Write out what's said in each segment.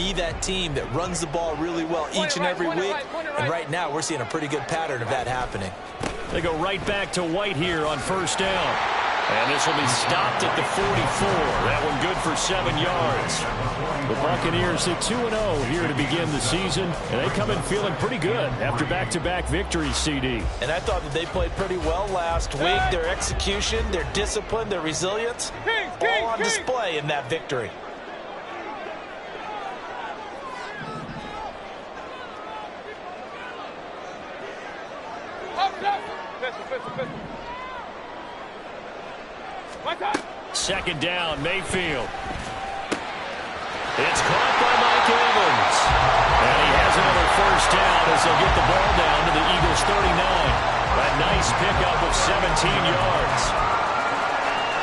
be that team that runs the ball really well each and every week. And right now, we're seeing a pretty good pattern of that happening. They go right back to White here on first down. And this will be stopped at the 44. That one good for 7 yards. The Buccaneers sit 2-0 here to begin the season, and they come in feeling pretty good after back-to-back victories, CD. And I thought that they played pretty well last week. Their execution, their discipline, their resilience, all on display in that victory. Second down, Mayfield. It's caught by Mike Evans. And he has another first down as they'll get the ball down to the Eagles' 39. A nice pickup of 17 yards.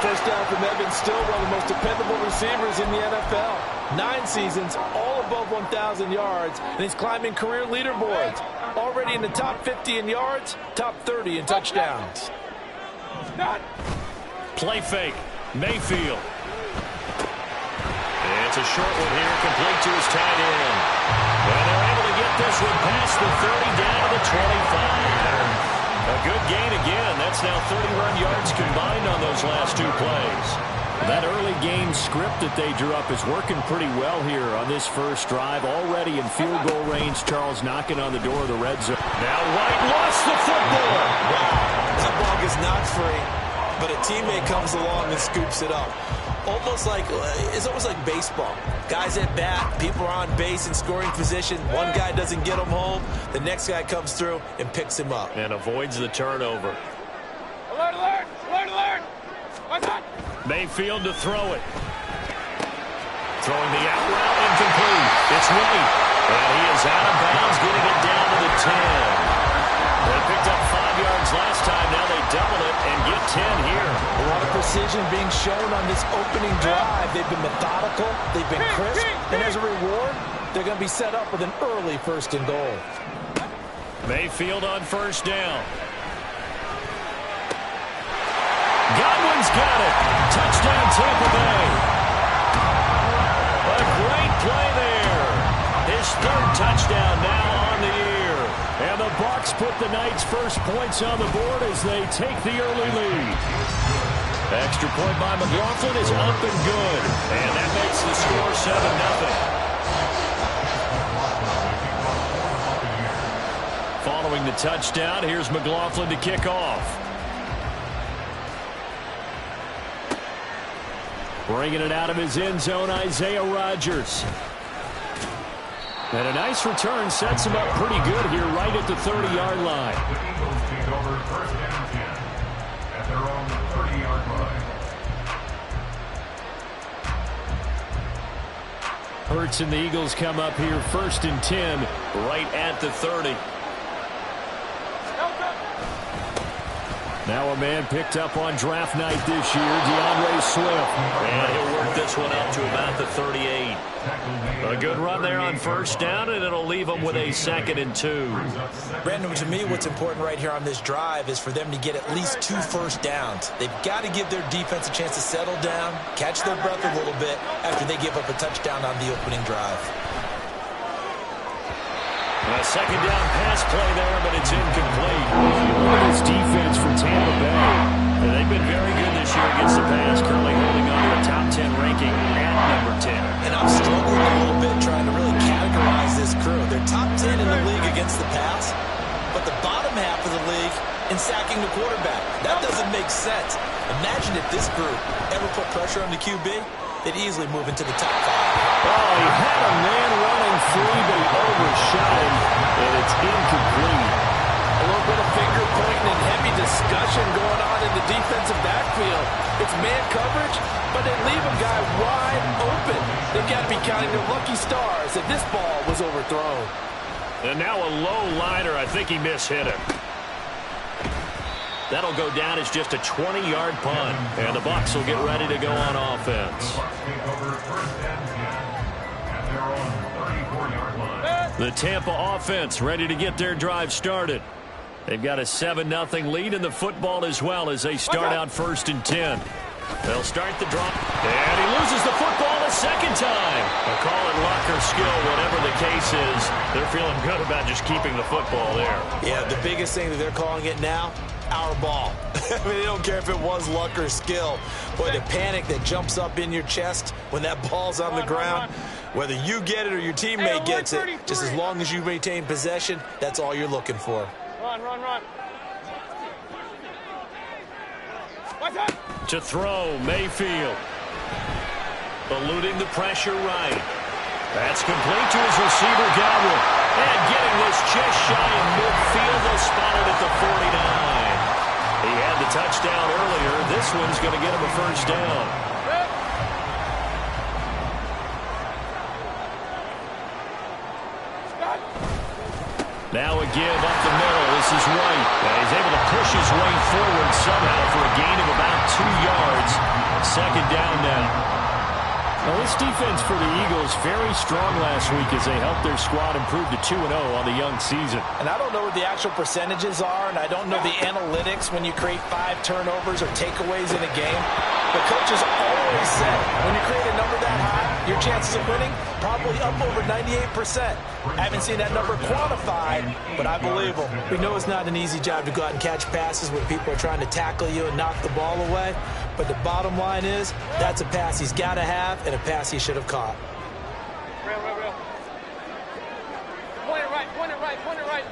First down from Evans, still one of the most dependable receivers in the NFL. 9 seasons, all above 1,000 yards, and he's climbing career leaderboards. Already in the top 50 in yards, top 30 in touchdowns. Play fake. Mayfield. It's a short one here, complete to his tight end. And they're able to get this one past the 30 down to the 25. A good gain again. That's now 31 yards combined on those last 2 plays. That early game script that they drew up is working pretty well here on this first drive. Already in field goal range, Charles knocking on the door of the red zone. Now White lost the football. That ball is not free, but a teammate comes along and scoops it up. It's almost like baseball. Guys at bat, people are on base in scoring position. One guy doesn't get him home. The next guy comes through and picks him up. And avoids the turnover. Alert, alert, alert, alert. What's that? Mayfield to throw it. Throwing the out route incomplete. It's White. And he is out of bounds, getting it down to the 10. They picked up 5 yards last time. Now they double it and get 10 here. A lot of precision being shown on this opening drive. They've been methodical. They've been crisp. And as a reward, they're going to be set up with an early 1st and goal. Mayfield on first down. Godwin's got it. Touchdown, Tampa Bay. A great play there. His 3rd touchdown now on the year. And the Bucs put the Knights' first points on the board as they take the early lead. Extra point by McLaughlin is up and good. And that makes the score 7-0. Following the touchdown, here's McLaughlin to kick off. Bringing it out of his end zone, Isaiah Rodgers. And a nice return sets him up pretty good here right at the 30-yard line. Hurts and the Eagles come up here 1st and 10 right at the 30. Now a man picked up on draft night this year, DeAndre Swift. And he'll work this one out to about the 38. A good run there on first down, and it'll leave them with a 2nd and 2. Brandon, to me, what's important right here on this drive is for them to get at least 2 first downs. They've got to give their defense a chance to settle down, catch their breath a little bit after they give up a touchdown on the opening drive. A 2nd down pass play there, but it's incomplete. Look at this defense from Tampa Bay. And they've been very good this year against the pass, currently holding on to a top 10 ranking at number 10. And I'm struggling a little bit trying to really categorize this crew. They're top 10 in the league against the pass, but the bottom half of the league in sacking the quarterback. That doesn't make sense. Imagine if this group ever put pressure on the QB, they'd easily move into the top 5. Oh, he had a man running free, but he overshot him, and it's incomplete. A little bit of finger pointing and heavy discussion going on in the defensive backfield. It's man coverage, but they leave a guy wide open. They've got to be counting their lucky stars that this ball was overthrown. And now a low liner. I think he mishit it. That'll go down as just a 20-yard punt. And the Bucs will get ready to go on offense. The Tampa offense ready to get their drive started. They've got a 7-0 lead in the football as well as they start out 1st and 10. They'll start the drop. And he loses the football a second time. They'll call it luck or skill, whatever the case is. They're feeling good about just keeping the football there. Yeah, the biggest thing that they're calling it now, our ball. I mean, they don't care if it was luck or skill. But the panic that jumps up in your chest when that ball's on the ground, whether you get it or your teammate gets it, just as long as you maintain possession, that's all you're looking for. Run. To throw, Mayfield. Eluding the pressure right. That's complete to his receiver, Godwin. And getting this just shy of midfield, they'll spot it at the 49. He had the touchdown earlier. This one's going to get him a first down. Now a give up the middle. This is White. And he's able to push his way forward somehow for a gain of about 2 yards. Second down now. Well, this defense for the Eagles very strong last week as they helped their squad improve to 2-0 on the young season. And I don't know what the actual percentages are, and I don't know the analytics when you create 5 turnovers or takeaways in a game. The coaches always say when you create a number that high, your chances of winning probably up over 98%. I haven't seen that number quantified, but I believe them. We know it's not an easy job to go out and catch passes when people are trying to tackle you and knock the ball away. But the bottom line is, that's a pass he's got to have and a pass he should have caught. Real. Point it right.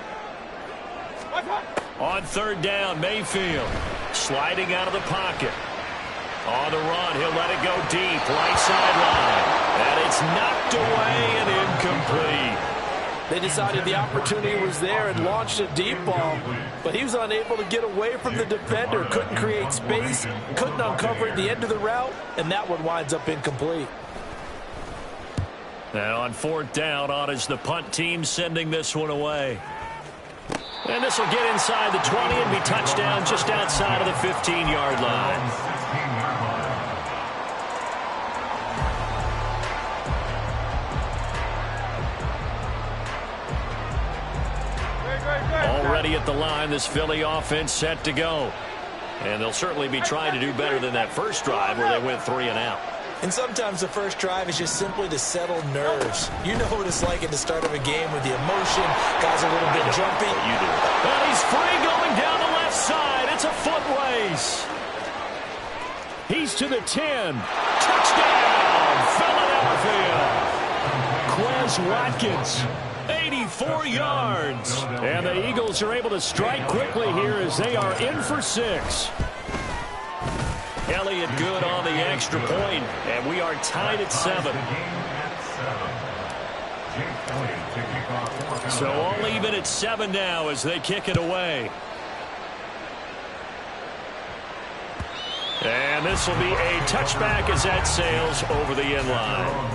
On third down, Mayfield sliding out of the pocket. On the run, he'll let it go deep, right sideline. And it's knocked away and incomplete. They decided the opportunity was there and launched a deep ball, but he was unable to get away from the defender, couldn't create space, couldn't uncover at the end of the route, and that one winds up incomplete. Now on fourth down, on is the punt team sending this one away. And this will get inside the 20 and be touchdown just outside of the 15-yard line. Already at the line, this Philly offense set to go. And they'll certainly be trying to do better than that first drive where they went 3 and out. And sometimes the first drive is just simply to settle nerves. You know what it's like at the start of a game with the emotion. Guys are a little bit jumpy. You do. And he's free going down the left side. It's a foot race. He's to the 10. Touchdown, Philadelphia. Quez Watkins. 84 yards. And the Eagles are able to strike quickly here as they are in for 6. Elliott good on the extra point, and we are tied at 7. So all even at 7 now as they kick it away. And this will be a touchback as that sails over the end line.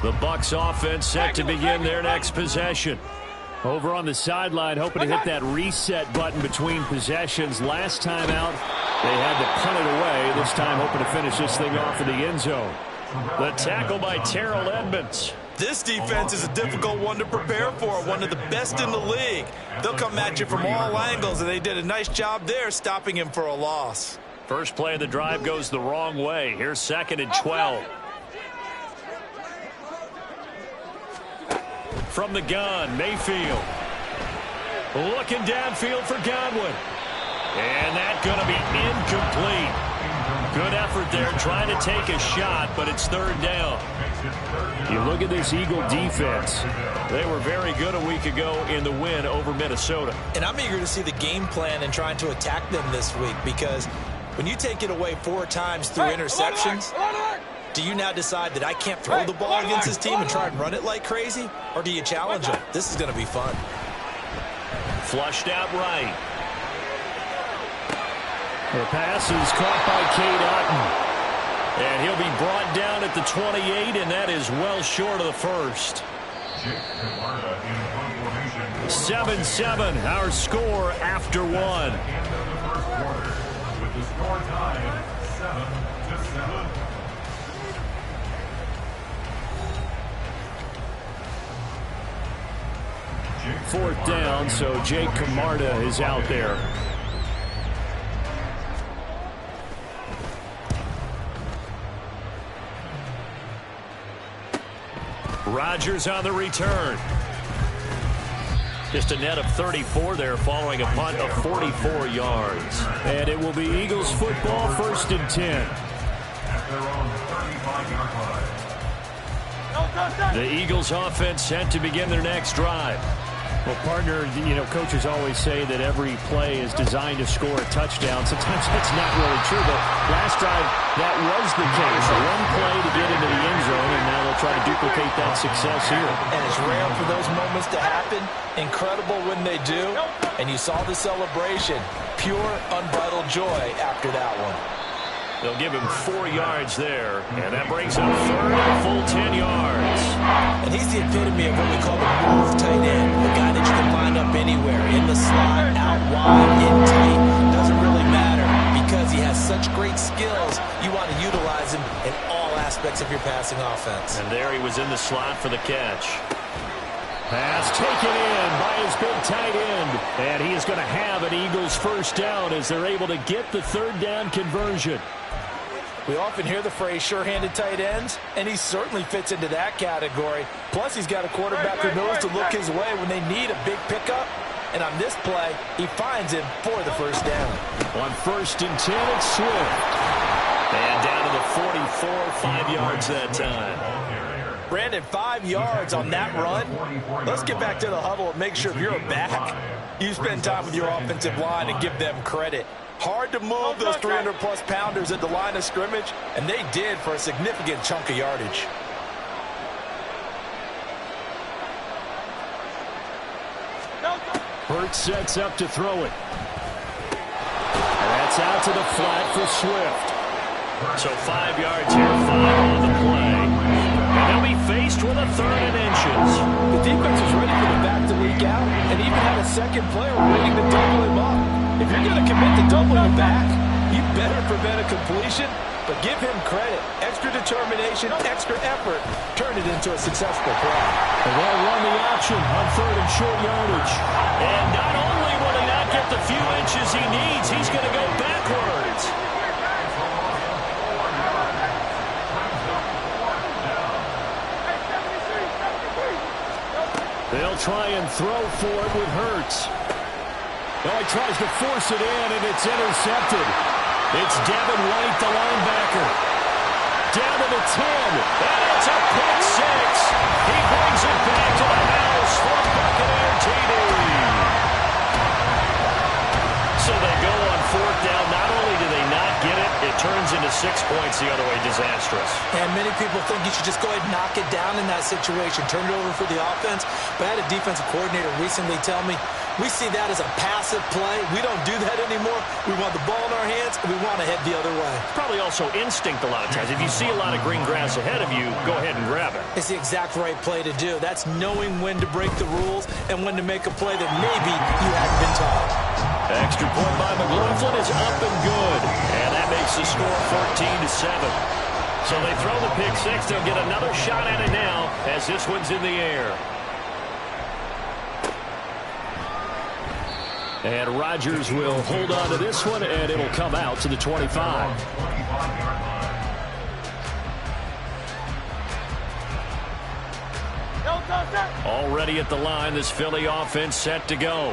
The Bucs offense set to begin their next possession. Over on the sideline, hoping to hit that reset button between possessions. Last time out, they had to punt it away. This time, hoping to finish this thing off in the end zone. The tackle by Terrell Edmonds. This defense is a difficult one to prepare for, one of the best in the league. They'll come at you from all angles, and they did a nice job there stopping him for a loss. First play of the drive goes the wrong way. Here's 2nd and 12. From the gun, Mayfield. Looking downfield for Godwin. And that's going to be incomplete. Good effort there trying to take a shot, but it's 3rd down. You look at this Eagle defense. They were very good a week ago in the win over Minnesota. And I'm eager to see the game plan and trying to attack them this week, because when you take it away 4 times through interceptions, do you now decide that I can't throw the ball against this team and try and run it like crazy? Or do you challenge them? This is going to be fun. Flushed out right. The pass is caught by Cade Otton. And he'll be brought down at the 28, and that is well short of the first. 7-7, our score after 1. With the score tied 7-7. 4th down, so Jake Camarda is out there. Rodgers on the return. Just a net of 34 there following a punt of 44 yards. And it will be Eagles football, 1st and 10. The Eagles offense set to begin their next drive. Well, partner, coaches always say that every play is designed to score a touchdown. Sometimes that's not really true, but last drive, that was the case. One play to get into the end zone, and now they'll try to duplicate that success here. And it's rare for those moments to happen. Incredible when they do. And you saw the celebration. Pure, unbridled joy after that one. They'll give him 4 yards there, and that brings up 3rd and a full 10 yards. And he's the epitome of what we call the move tight end, a guy that you can line up anywhere, in the slot, out wide, in tight, doesn't really matter because he has such great skills. You want to utilize him in all aspects of your passing offense. And there he was in the slot for the catch. Pass taken in by his big tight end. And he is going to have an Eagles 1st down as they're able to get the 3rd down conversion. We often hear the phrase sure-handed tight ends, and he certainly fits into that category. Plus, he's got a quarterback who knows to look his way when they need a big pickup. And on this play, he finds him for the 1st down. On 1st and 10, it's Swift. And down to the 44, 5 yards that time. Brandon, 5 yards on that run. Let's get back to the huddle and make sure if you're a back, you spend time with your offensive line and give them credit. Hard to move those 300-plus pounders at the line of scrimmage, and they did for a significant chunk of yardage. Hurts sets up to throw it. And that's out to the flat for Swift. So 5 yards here, 5 on the play. And they'll be faced with a 3rd and inches. The defense was ready for the back to leak out and even had a second player waiting to double him up. If you're going to commit to doubling him back, you better prevent a completion, but give him credit. Extra determination, extra effort, turn it into a successful play. And they'll run the option on 3rd and short yardage. And not only will he not get the few inches he needs, he's going to go backwards. They'll try and throw for it with Hurts. Oh, he tries to force it in, and it's intercepted. It's Devin White, the linebacker. Down to the 10, and it's a pick 6. He brings it back to the house for a Buccaneer TD. So they go on 4th down. Not only do they not get it, it turns into 6 points the other way. Disastrous. And many people think you should just go ahead and knock it down in that situation. Turn it over for the offense. But I had a defensive coordinator recently tell me, we see that as a passive play. We don't do that anymore. We want the ball in our hands, and we want to head the other way. Probably also instinct a lot of times. If you see a lot of green grass ahead of you, go ahead and grab it. It's the exact right play to do. That's knowing when to break the rules and when to make a play that maybe you hadn't been taught. Extra point by McLaughlin is up and good. And that makes the score 14-7. So they throw the pick 6. They'll get another shot at it now as this one's in the air. And Rodgers will hold on to this one, and it'll come out to the 25. Already at the line, this Philly offense set to go.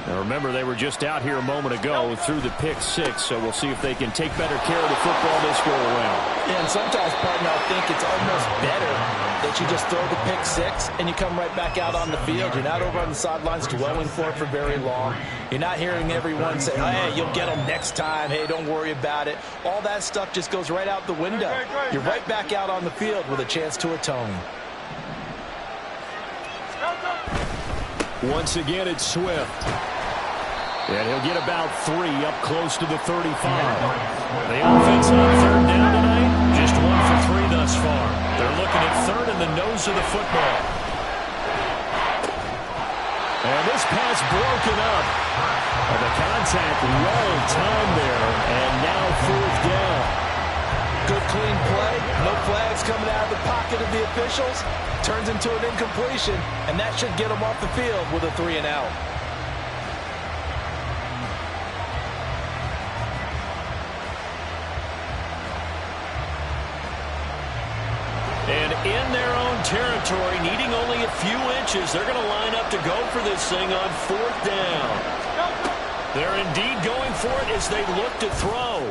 Now remember, they were just out here a moment ago through the pick 6, so we'll see if they can take better care of the football this go around. Yeah, and sometimes, partner, I think it's almost better that you just throw the pick 6 and you come right back out on the field. You're not over on the sidelines dwelling for it for very long. You're not hearing everyone say, hey, you'll get them next time. Hey, don't worry about it. All that stuff just goes right out the window. You're right back out on the field with a chance to atone. Once again, it's Swift. And he'll get about 3 up close to the 35. The offense on 3rd down tonight, just 1 for 3 thus far. They're looking at 3rd in the nose of the football. And this pass broken up. And the contact well timed there, and now 4th down. Good, clean play. No flags coming out of the pocket of the officials. Turns into an incompletion, and that should get them off the field with a 3-and-out. And in their own territory, needing only a few inches, they're going to line up to go for this thing on 4th down. They're indeed going for it as they look to throw.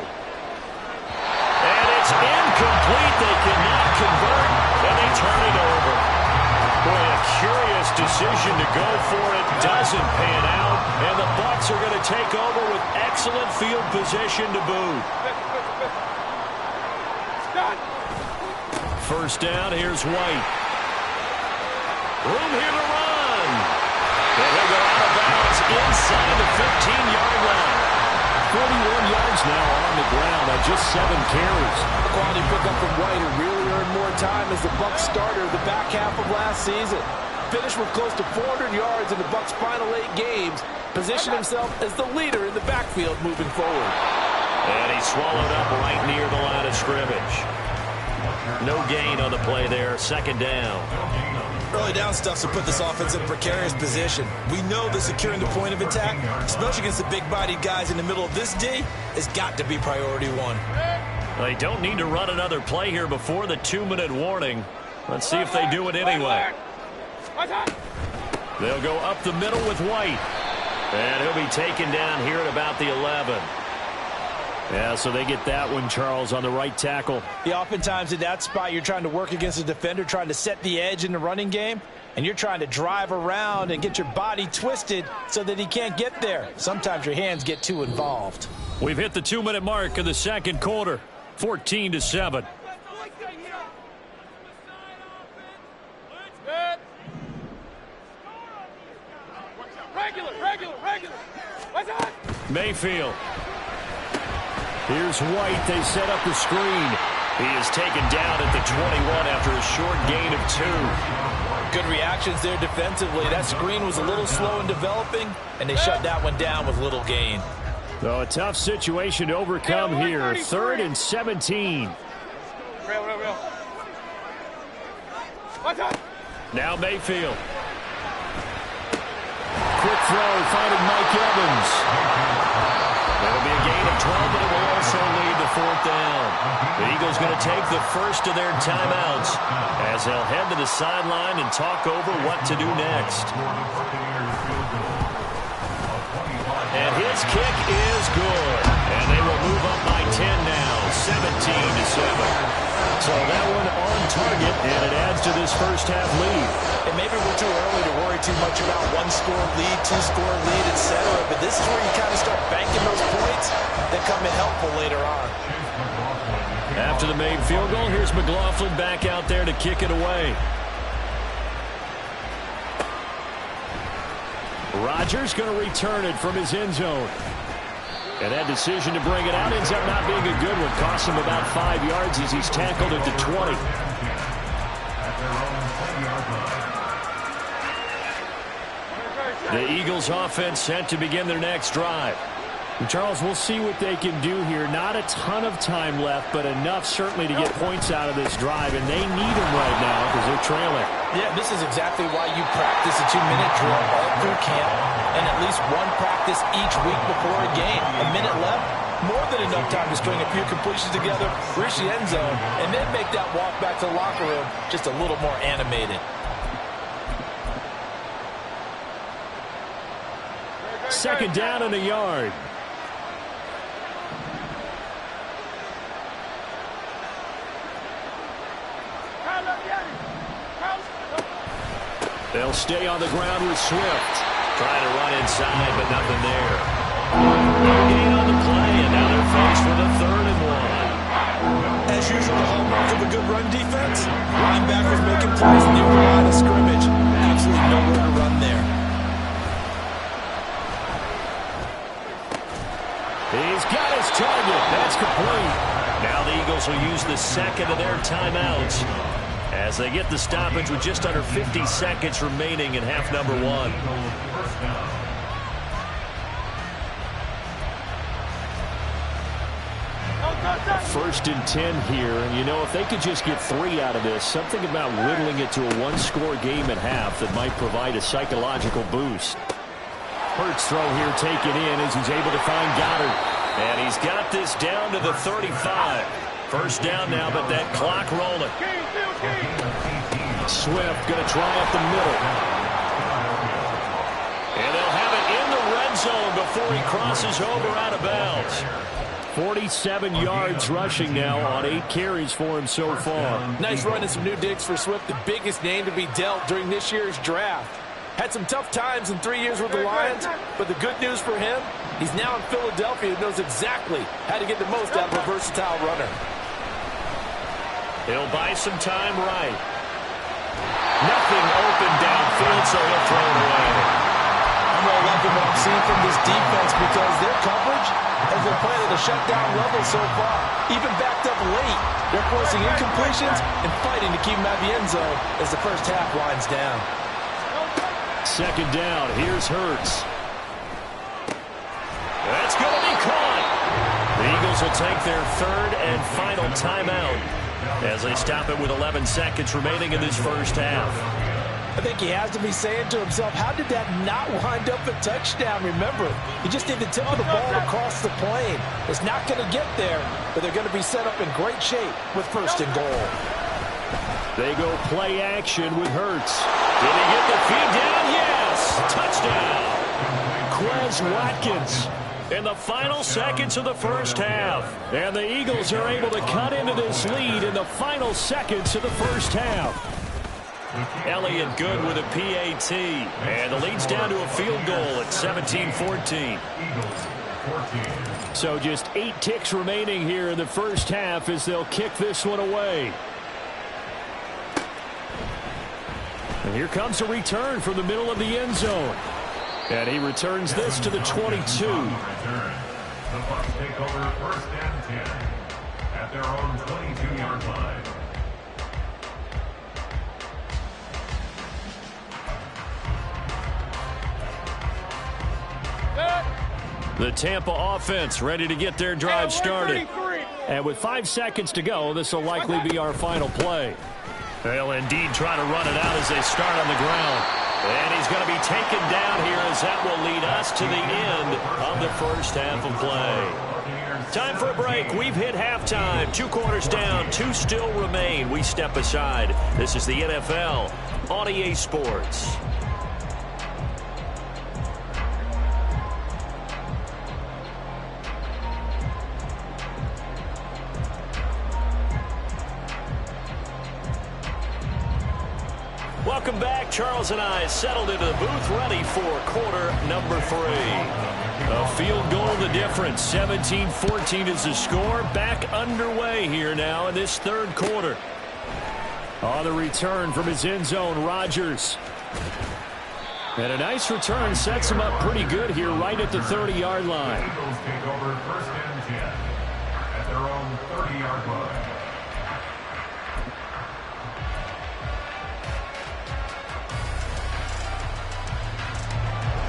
And it's incomplete. They cannot convert, and they turn it over. Boy, a curious decision to go for it. Doesn't pan out, and the Bucs are going to take over with excellent field position to boot. First down, here's White. Room here to run. And he'll go out of bounds inside the 15-yard line. 41 yards now on the ground on just 7 carries. A quality pickup from White, who really earned more time as the Bucs starter the back half of last season. Finished with close to 400 yards in the Bucs' final 8 games. Positioned himself as the leader in the backfield moving forward. And he's swallowed up right near the line of scrimmage. No gain on the play there. 2nd down. Early down stuff to put this offense in a precarious position. We know that securing the point of attack, especially against the big-bodied guys in the middle of this D, has got to be priority 1. They don't need to run another play here before the 2-minute warning. Let's see if they do it anyway. They'll go up the middle with White. And he'll be taken down here at about the 11. Yeah, so they get that one, Charles, on the right tackle. Yeah, oftentimes in that spot, you're trying to work against a defender, trying to set the edge in the running game, and you're trying to drive around and get your body twisted so that he can't get there. Sometimes your hands get too involved. We've hit the 2-minute mark of the 2nd quarter, 14-7. Regular. Mayfield. Here's White. They set up the screen. He is taken down at the 21 after a short gain of 2. Good reactions there defensively. That screen was a little slow in developing, and they shut that one down with little gain. So a tough situation to overcome here. 3rd and 17. Real. Now Mayfield. Quick throw, finding Mike Evans. That'll be a gain of 12, but it will also lead to 4th down. The Eagles going to take the first of their timeouts as they'll head to the sideline and talk over what to do next. And his kick is good. And they will move up by 10 now, 17-7. So that one on target, and it adds to this first half lead. And maybe we're too early to worry too much about 1-score lead, 2-score lead, etc. But this is where you kind of start banking those points that come in helpful later on. After the made field goal, here's McLaughlin back out there to kick it away. Rodgers going to return it from his end zone. And that decision to bring it out ends up not being a good one. Costs him about 5 yards as he's tackled at the 20. The Eagles offense set to begin their next drive. And Charles, we'll see what they can do here. Not a ton of time left, but enough certainly to get points out of this drive, and they need them right now because they're trailing. Yeah, this is exactly why you practice a 2-minute drill all through camp and at least one practice each week before a game. A minute left, more than enough time to string a few completions together, reach the end zone, and then make that walk back to the locker room just a little more animated. Second down and a yard. They'll stay on the ground with Swift. Trying to run inside, but nothing there. No gain on the play, and now they're faced with a 3rd and 1. As usual, the hallmark of a good run defense, linebackers making plays near the line of scrimmage. Absolutely nowhere to run there. He's got his target. That's complete. Now the Eagles will use the second of their timeouts as they get the stoppage with just under 50 seconds remaining in half number 1. 1st and 10 here. And, you know, if they could just get 3 out of this, something about whittling it to a one-score game at half that might provide a psychological boost. Hurts throw here taken in as he's able to find Goddard. And he's got this down to the 35. First down now, but that clock rolling. Swift going to try up the middle. And they'll have it in the red zone before he crosses over out of bounds. 47 yards rushing now on 8 carries for him so far. Nice run and some new digs for Swift, the biggest name to be dealt during this year's draft. Had some tough times in 3 years with the Lions, but the good news for him, he's now in Philadelphia and knows exactly how to get the most out of a versatile runner. He'll buy some time right. Nothing open downfield, so he'll throw it away. I'm really liking what I'm seeing from this defense because their coverage has been playing at a shutdown level so far. Even backed up late, they're forcing incompletions and fighting to keep them out of the end zone as the first half winds down. 2nd down. Here's Hurts. That's going to be caught. The Eagles will take their 3rd and final timeout as they stop it with 11 seconds remaining in this first half. I think he has to be saying to himself, how did that not wind up a touchdown? Remember, he just did the tip of the ball across the plane. It's not going to get there, but they're going to be set up in great shape with 1st and goal. They go play action with Hurts. Did he get the feed down? Yes! Touchdown! Quez Watkins. In the final seconds of the first half. And the Eagles are able to cut into this lead in the final seconds of the first half. Elliott good with a PAT. And the lead's down to a field goal at 17-14. So just 8 ticks remaining here in the first half as they'll kick this one away. And here comes a return from the middle of the end zone. And he returns this to the 22. The Bucs take over 1st and 10 at their own 22-yard line. The Tampa offense ready to get their drive started. And with 5 seconds to go, this will likely be our final play. They'll indeed try to run it out as they start on the ground. And he's going to be taken down here as that will lead us to the end of the first half of play. Time for a break. We've hit halftime. 2 quarters down, 2 still remain. We step aside. This is the NFL on EA Sports. Welcome back. Charles and I settled into the booth ready for quarter number 3. A field goal the difference. 17-14 is the score. Back underway here now in this 3rd quarter. On the return from his end zone, Rodgers. And a nice return sets him up pretty good here right at the 30-yard line. Eagles take over 1st and 10 at their own 30-yard line.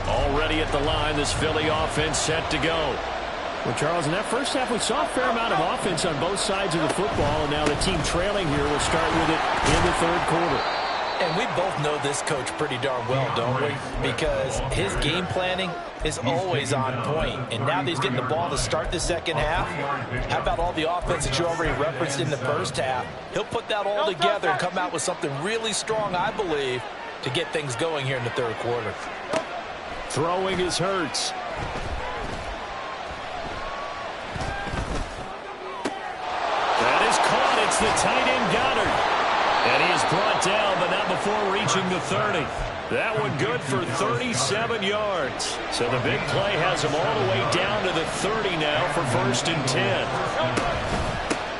Already at the line, this Philly offense set to go. Well, Charles, in that first half, we saw a fair amount of offense on both sides of the football, and now the team trailing here will start with it in the 3rd quarter. And we both know this coach pretty darn well, don't we? Because his game planning is always on point. And now that he's getting the ball to start the 2nd half, how about all the offense that you already referenced in the first half? He'll put that all together and come out with something really strong, I believe, to get things going here in the 3rd quarter. Throwing is Hurts. That is caught. It's the tight end Goddard. And he is brought down, but not before reaching the 30. That one good for 37 yards. So the big play has him all the way down to the 30 now for 1st and 10.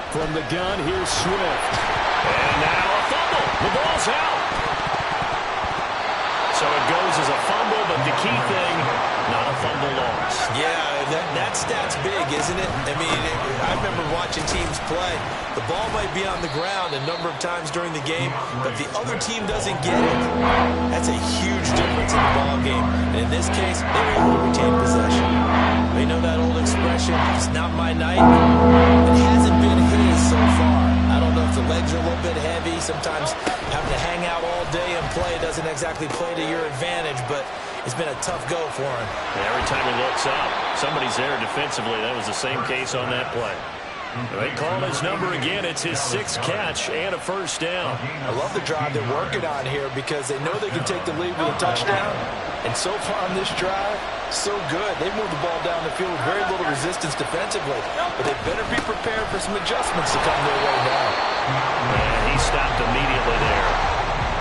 From the gun, here's Swift. And now a fumble. The ball's out. So it goes as a fumble, but the key thing, not a fumble loss. Yeah, that stat's big, isn't it? I mean, I remember watching teams play. The ball might be on the ground a number of times during the game, but the other team doesn't get it. That's a huge difference in the ball game. And in this case, they were able to retain possession. They know that old expression, it's not my night. It has exactly play to your advantage, but it's been a tough go for him. Every time he looks up, somebody's there defensively. That was the same case on that play. They call his number again. It's his 6th catch and a first down. I love the drive they're working on here because they know they can take the lead with a touchdown. And so far on this drive, so good. They moved the ball down the field with very little resistance defensively. But they better be prepared for some adjustments to come their way now. And he stopped immediately there.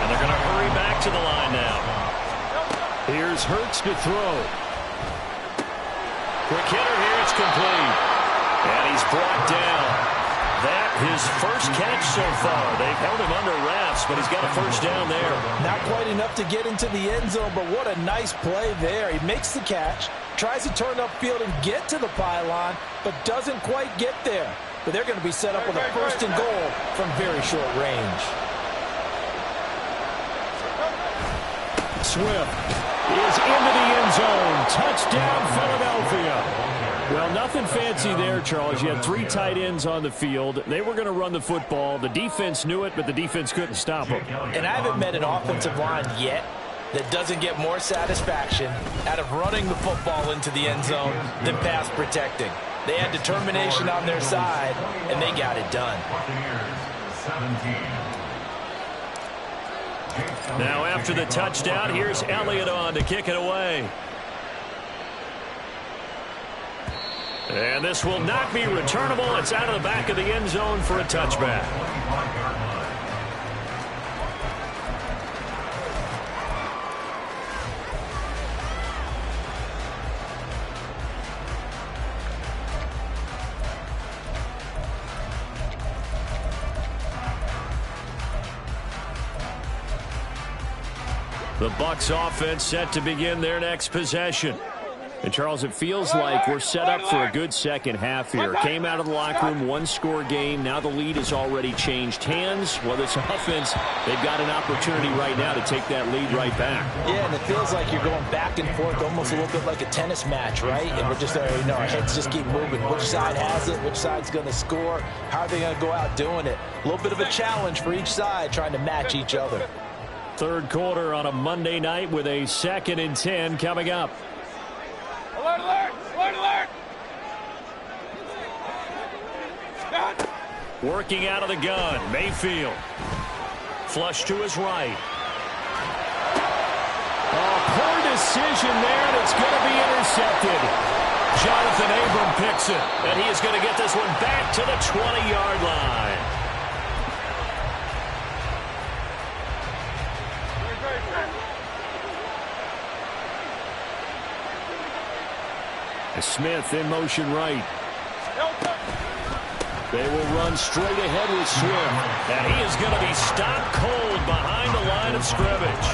And they're going to hurry back to the line now. Here's Hurts to throw. Quick hitter here. It's complete. And he's brought down. That his first catch so far. They've held him under wraps, but he's got a first down there. Not quite enough to get into the end zone, but what a nice play there. He makes the catch, tries to turn upfield and get to the pylon, but doesn't quite get there. But they're going to be set up with a first and goal from very short range. Swift is into the end zone. Touchdown, Philadelphia. Well, nothing fancy there, Charles. You had 3 tight ends on the field. They were going to run the football. The defense knew it, but the defense couldn't stop them. And I haven't met an offensive line yet that doesn't get more satisfaction out of running the football into the end zone than pass protecting. They had determination on their side, and they got it done. Now after the touchdown, here's Elliott on to kick it away. And this will not be returnable. It's out of the back of the end zone for a touchback. The Bucs offense set to begin their next possession. And, Charles, it feels like we're set up for a good second half here. Came out of the locker room, 1-score game. Now the lead has already changed hands. Well, this offense, they've got an opportunity right now to take that lead right back. Yeah, and it feels like you're going back and forth almost a little bit like a tennis match, right? And we're just, our heads just keep moving. Which side has it? Which side's going to score? How are they going to go out doing it? A little bit of a challenge for each side trying to match each other. Third quarter on a Monday night with a 2nd and 10 coming up. Alert, alert! Alert, alert! Working out of the gun, Mayfield. Flush to his right. Oh, poor decision there, and it's going to be intercepted. Jonathan Abram picks it, and he is going to get this one back to the 20-yard line. Smith in motion right. They will run straight ahead with Swift. And he is going to be stopped cold behind the line of scrimmage.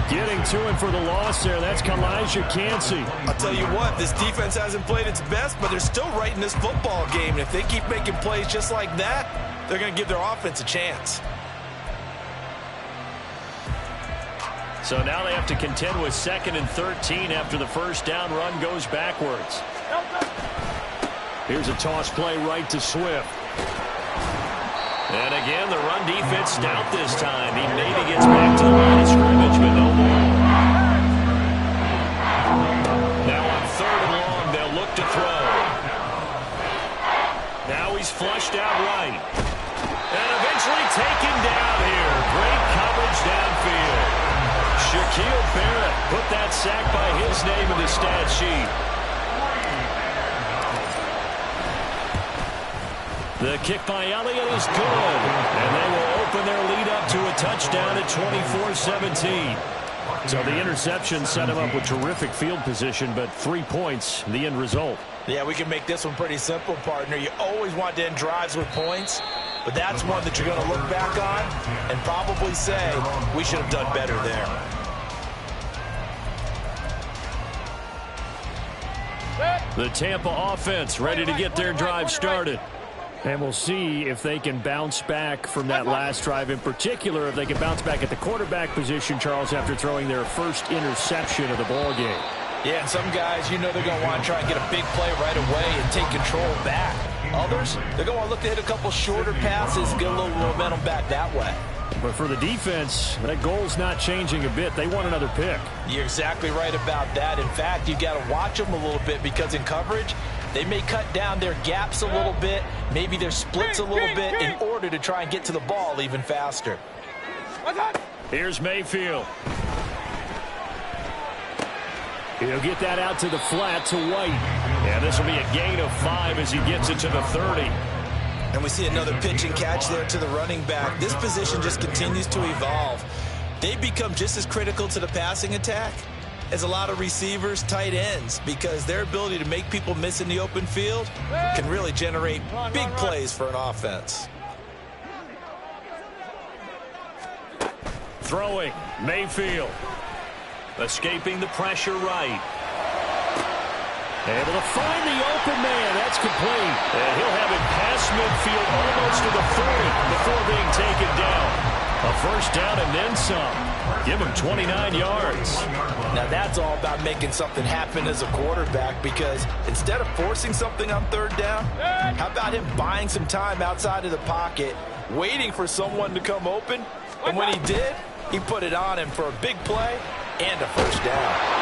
Getting to him for the loss there. That's Kalijah Cansey. I'll tell you what, this defense hasn't played its best, but they're still right in this football game. And if they keep making plays just like that, they're going to give their offense a chance. So now they have to contend with 2nd and 13 after the first down run goes backwards. Here's a toss play right to Swift. And again, the run defense stout this time. He maybe gets back to the line of scrimmage, but no more. Now on 3rd and long, they'll look to throw. Now he's flushed out right. And eventually taken down here. Great coverage downfield. Shaquille Barrett put that sack by his name in the stat sheet. The kick by Elliott is good. And they will open their lead up to a touchdown at 24-17. So the interception set him up with terrific field position, but 3 points, the end result. Yeah, we can make this one pretty simple, partner. You always want to end drives with points, but that's one that you're going to look back on and probably say, we should have done better there. The Tampa offense ready to get their drive started. And we'll see if they can bounce back from that last drive. In particular, if they can bounce back at the quarterback position, Charles, after throwing their first interception of the ball game. Yeah, and some guys, they're going to want to try and get a big play right away and take control back. Others, they're going to look to hit a couple shorter passes, get a little momentum back that way. But for the defense, that goal's not changing a bit. They want another pick. You're exactly right about that. In fact, you got to watch them a little bit because in coverage, they may cut down their gaps a little bit, maybe their splits a little bit in order to try and get to the ball even faster. Here's Mayfield. He'll get that out to the flat to White. And this will be a gain of 5 as he gets it to the 30. And we see another pitch and catch there to the running back. This position just continues to evolve. They become just as critical to the passing attack as a lot of receivers, tight ends, because their ability to make people miss in the open field can really generate big plays for an offense. Throwing, Mayfield. Escaping the pressure right. Able to find the open man. That's complete. And he'll have it past midfield almost to the 40 before being taken down. A first down and then some. Give him 29 yards. Now that's all about making something happen as a quarterback, because instead of forcing something on third down, how about him buying some time outside of the pocket, waiting for someone to come open, and when he did, he put it on him for a big play and a first down.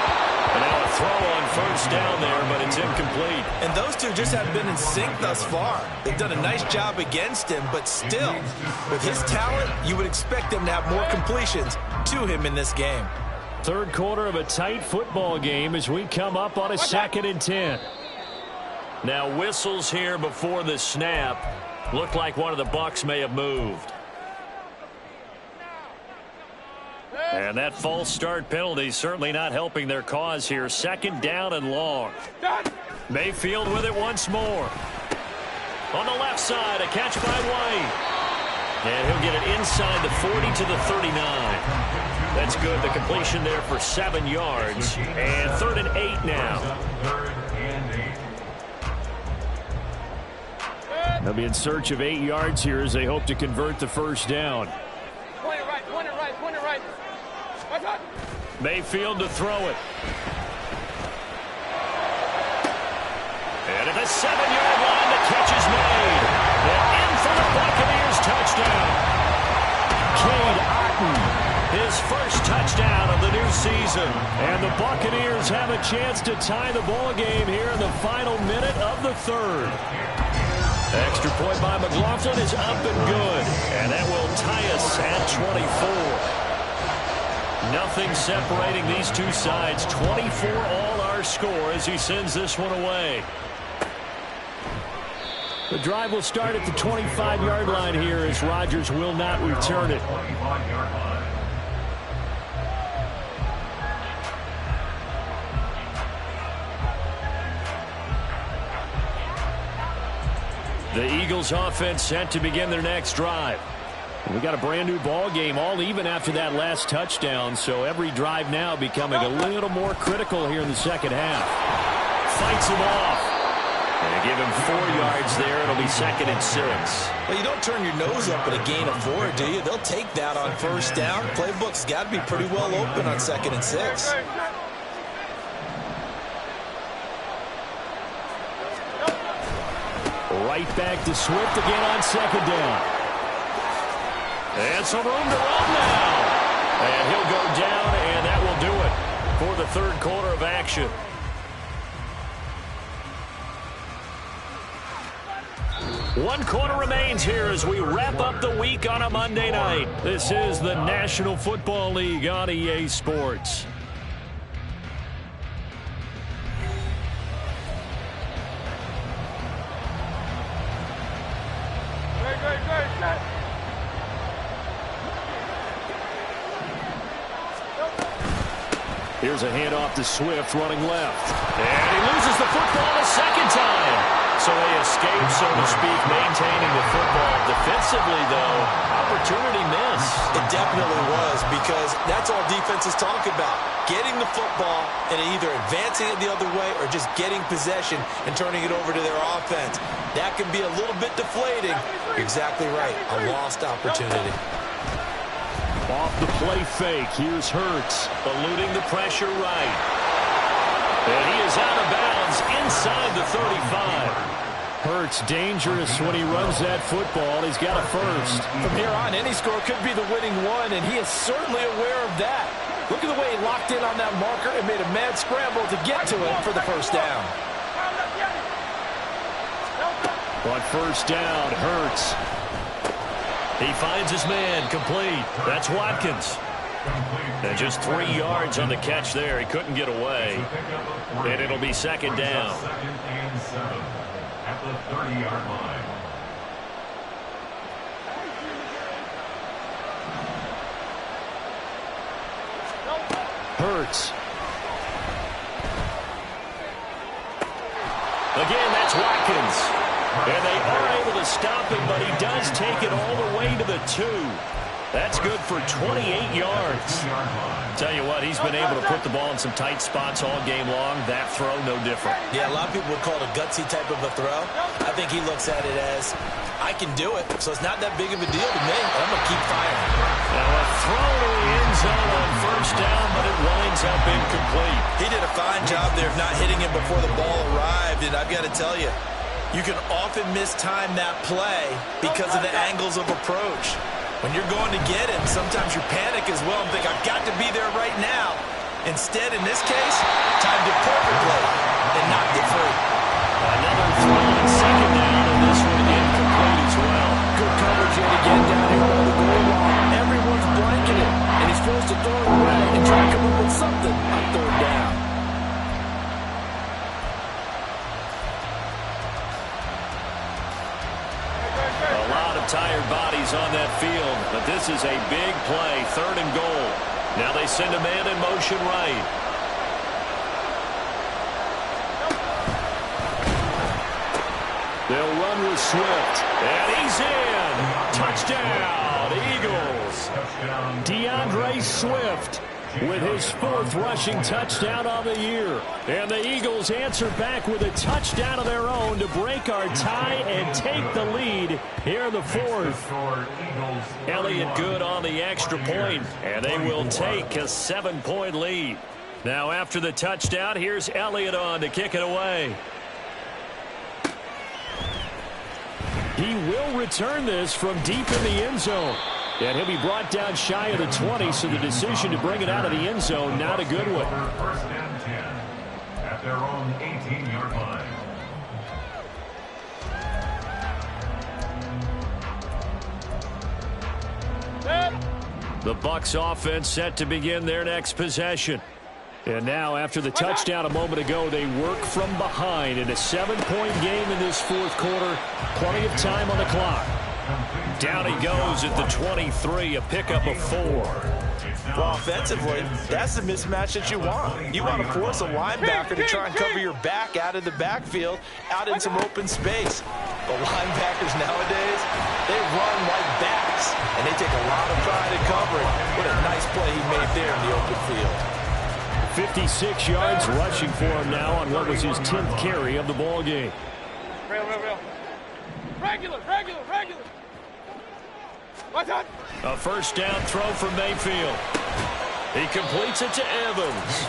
And now a throw on first down there, but it's incomplete. And those two just have been in sync thus far. They've done a nice job against him, but still, with his talent, you would expect them to have more completions to him in this game. Third quarter of a tight football game as we come up on a 2nd and 10. Now whistles here before the snap. Looked like one of the Bucs may have moved. And that false start penalty certainly not helping their cause here. 2nd down and long. Mayfield with it once more. On the left side, a catch by White. And he'll get it inside the 40 to the 39. That's good. The completion there for 7 yards. And 3rd and 8 now. They'll be in search of 8 yards here as they hope to convert the first down. Point it right, point it right, point it right. Mayfield to throw it. And at the 7-yard line, the catch is made. And in for the Buccaneers touchdown. Cade Otton, his first touchdown of the new season. And the Buccaneers have a chance to tie the ball game here in the final minute of the 3rd. Extra point by McLaughlin is up and good. And that will tie us at 24. Nothing separating these two sides. 24 all our score as he sends this one away. The drive will start at the 25-yard line here as Rodgers will not return it. The Eagles offense set to begin their next drive. We got a brand new ball game, all even after that last touchdown, so every drive now becoming a little more critical here in the second half. Fights him off. And they give him 4 yards there. It'll be 2nd and 6. Well, you don't turn your nose up at a gain of 4, do you? They'll take that on first down. Playbook's got to be pretty well open on 2nd and 6. Right back to Swift again on 2nd down. And some room to run now. And he'll go down, and that will do it for the 3rd quarter of action. One quarter remains here as we wrap up the week on a Monday night. This is the National Football League on EA Sports. Here's a handoff to Swift running left. And he loses the football a 2nd time. So they escape, so to speak, maintaining the football. Defensively, though, opportunity miss. It definitely was, because that's all defenses talk about. Getting the football and either advancing it the other way or just getting possession and turning it over to their offense. That can be a little bit deflating. You're exactly right. A lost opportunity. Off the play fake. Here's Hurts, eluding the pressure right. And he is out of bounds inside the 35. Hurts dangerous when he runs that football. He's got a first. From here on, any score could be the winning one, and he is certainly aware of that. Look at the way he locked in on that marker and made a mad scramble to get to it for the first down. On first down, Hurts. He finds his man, complete. That's Watkins. And just 3 yards on the catch there. He couldn't get away. And it'll be second down. Second and 7 at the 30-yard line. Hurts. Again, that's Watkins. And they are able to stop him, but he does take it all the way to the 2. That's good for 28 yards. Tell you what, he's been able to put the ball in some tight spots all game long. That throw, no different. Yeah, a lot of people would call it a gutsy type of a throw. I think he looks at it as, I can do it, so it's not that big of a deal to me. I'm going to keep firing. Now a throw to the end zone on first down, but it winds up incomplete. He did a fine job there of not hitting him before the ball arrived, and I've got to tell you, you can often mistime that play because of the angles of approach. When you're going to get him, sometimes you panic as well and think, I've got to be there right now. Instead, in this case, timed it perfectly and knocked it free. Another throw on second down, and this one incomplete as well. Good coverage yet again down here on the goal line. Everyone's blanketed, and he's forced to throw it away and try to come up with something on third down. Tired bodies on that field, but this is a big play, 3rd and goal. Now they send a man in motion right. They'll run with Swift. And he's in. Touchdown, Eagles. DeAndre Swift with his 4th rushing touchdown on the year. And the Eagles answer back with a touchdown of their own to break our tie and take the lead here in the 4th. Elliott good on the extra point, and they will take a 7-point lead. Now after the touchdown, here's Elliott on to kick it away. He will return this from deep in the end zone. And he'll be brought down shy of the 20, so the decision to bring it out of the end zone, not a good one. First and 10 at their own 18-yard line. The Bucs offense set to begin their next possession. And now, after the touchdown a moment ago, they work from behind in a 7-point game in this 4th quarter. Plenty of time on the clock. Down he goes at the 23, a pickup of 4. Well, offensively, that's the mismatch that you want. You want to force a linebacker to try and cover your back out of the backfield, out in some open space. But linebackers nowadays, they run like backs, and they take a lot of pride in covering. What a nice play he made there in the open field. 56 yards rushing for him now on what was his 10th carry of the ball game. Real. Regular. What's up? A first down throw for Mayfield. He completes it to Evans.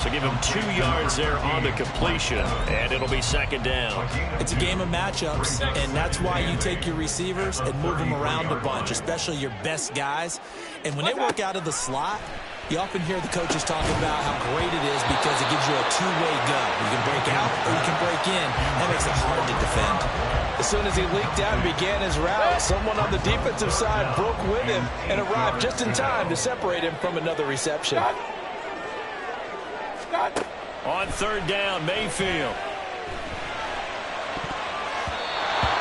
So give him 2 yards there on the completion, and it'll be second down. It's a game of matchups, and that's why you take your receivers and move them around a bunch, especially your best guys. And when they work out of the slot, you often hear the coaches talking about how great it is because it gives you a two-way go. You can break out or you can break in. That makes it hard to defend. As soon as he leaked out and began his route, someone on the defensive side broke with him and arrived just in time to separate him from another reception. On third down, Mayfield.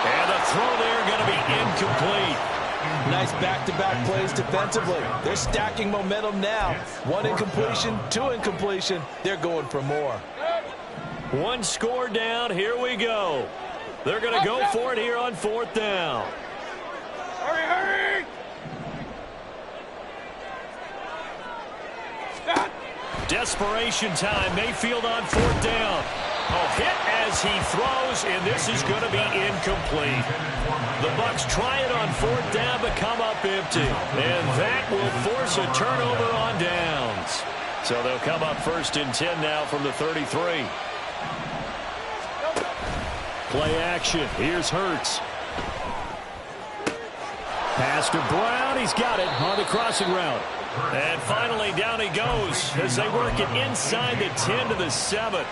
And the throw there going to be incomplete. Nice back-to-back plays defensively. They're stacking momentum now. 1 incompletion, 2 incompletion. They're going for more. 1 score down. Here we go. They're going to go for it here on 4th down. Hurry! Desperation time. Mayfield on 4th down. Oh, hit as he throws, and this is going to be incomplete. The Bucs try it on 4th down, but come up empty. And that will force a turnover on downs. So they'll come up 1st and 10 now from the 33. Play action. Here's Hurts. Pass to Brown. He's got it on the crossing route. And finally, down he goes as they work it inside the 10 to the 7.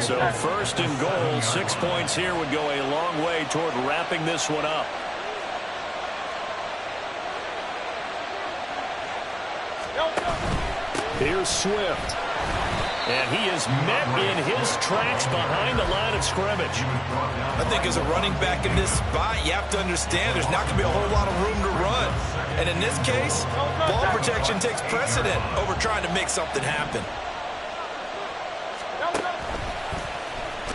So first and goal, 6 points here would go a long way toward wrapping this one up. Here's Swift. And he is met in his tracks behind the line of scrimmage. I think as a running back in this spot, you have to understand there's not going to be a whole lot of room to run. And in this case, ball protection takes precedent over trying to make something happen.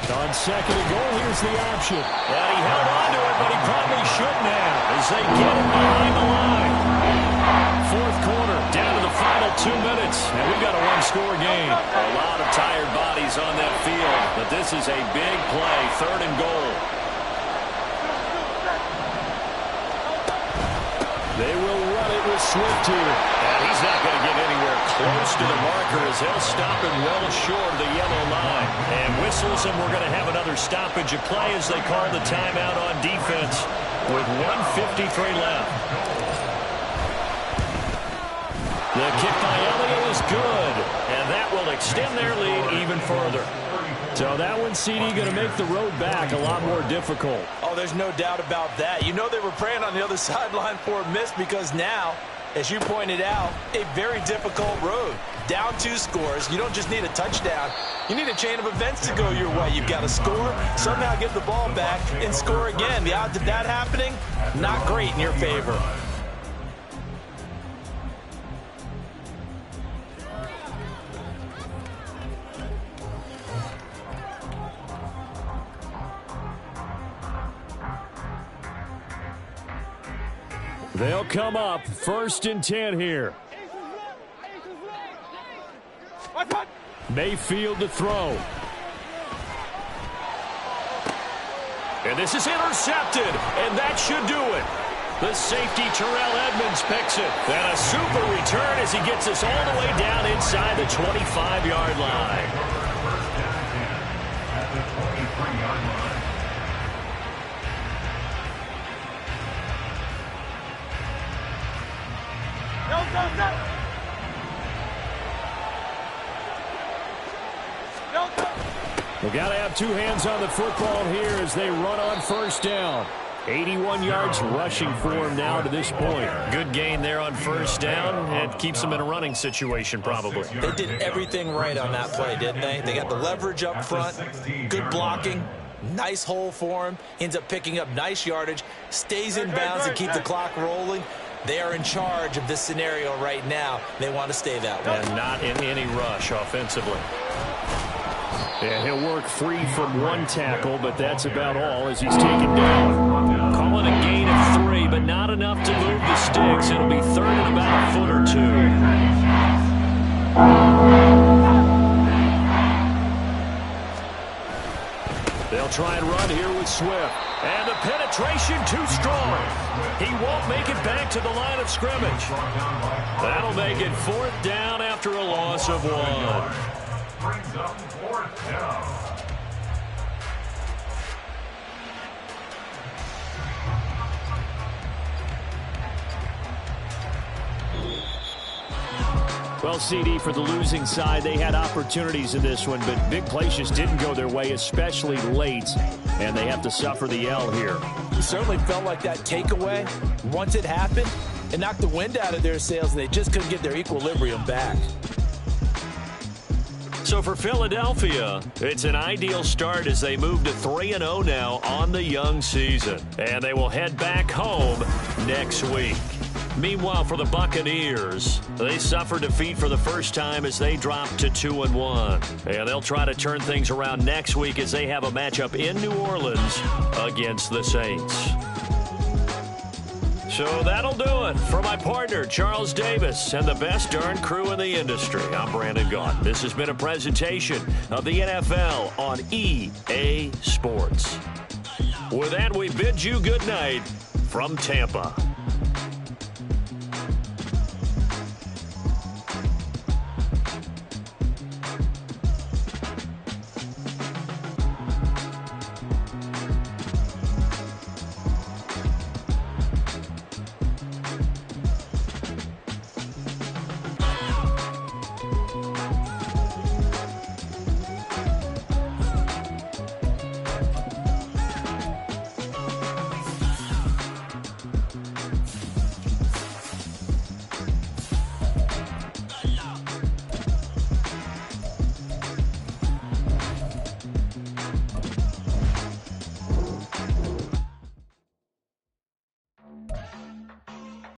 On second and goal, here's the option. And he held on to it, but he probably shouldn't have as they get him behind the line. Fourth quarter, down to the final 2 minutes, and we've got a one-score game. A lot of tired bodies on that field, but this is a big play, third and goal. They will run it with Swift here. And he's not going to get anywhere close to the marker as they'll stop him well short of the yellow line. And whistles, and we're going to have another stoppage of play as they call the timeout on defense with 1:53 left. The kick by Elliott is good, and that will extend their lead even further. So that one, CD, going to make the road back a lot more difficult. Oh, there's no doubt about that. You know they were praying on the other sideline for a miss because now, as you pointed out, a very difficult road. Down 2 scores. You don't just need a touchdown. You need a chain of events to go your way. You've got to score, somehow get the ball back, and score again. The odds of that happening, not great in your favor. They'll come up 1st and 10 here. Mayfield to throw. And this is intercepted, and that should do it. The safety, Terrell Edmonds, picks it. And a super return as he gets us all the way down inside the 25-yard line. At the 23-yard line. We've got to have 2 hands on the football here as they run on 1st down. 81 yards rushing for him now to this point. Good gain there on 1st down. It keeps them in a running situation probably. They did everything right on that play, didn't they? They got the leverage up front, good blocking, nice hole for him, ends up picking up nice yardage, stays in bounds and keep the clock rolling. They are in charge of this scenario right now. They want to stay that way. And not in any rush offensively. And he'll work free from 1 tackle, but that's about all as he's taken down. Calling a gain of 3, but not enough to move the sticks. It'll be third and about a foot or 2. They'll try and run here with Swift. And the penetration too strong. He won't make it back to the line of scrimmage. That'll make it 4th down after a loss of 1. Brings up 4th down. Well, CD, for the losing side, they had opportunities in this one, but big plays just didn't go their way, especially late, and they have to suffer the L here. It certainly felt like that takeaway, once it happened, it knocked the wind out of their sails, and they just couldn't get their equilibrium back. So for Philadelphia, it's an ideal start as they move to 3-0 now on the young season. And they will head back home next week. Meanwhile, for the Buccaneers, they suffer defeat for the first time as they drop to 2-1. And they'll try to turn things around next week as they have a matchup in New Orleans against the Saints. So that'll do it for my partner, Charles Davis, and the best darn crew in the industry. I'm Brandon Gaudin. This has been a presentation of the NFL on EA Sports. With that, we bid you good night from Tampa.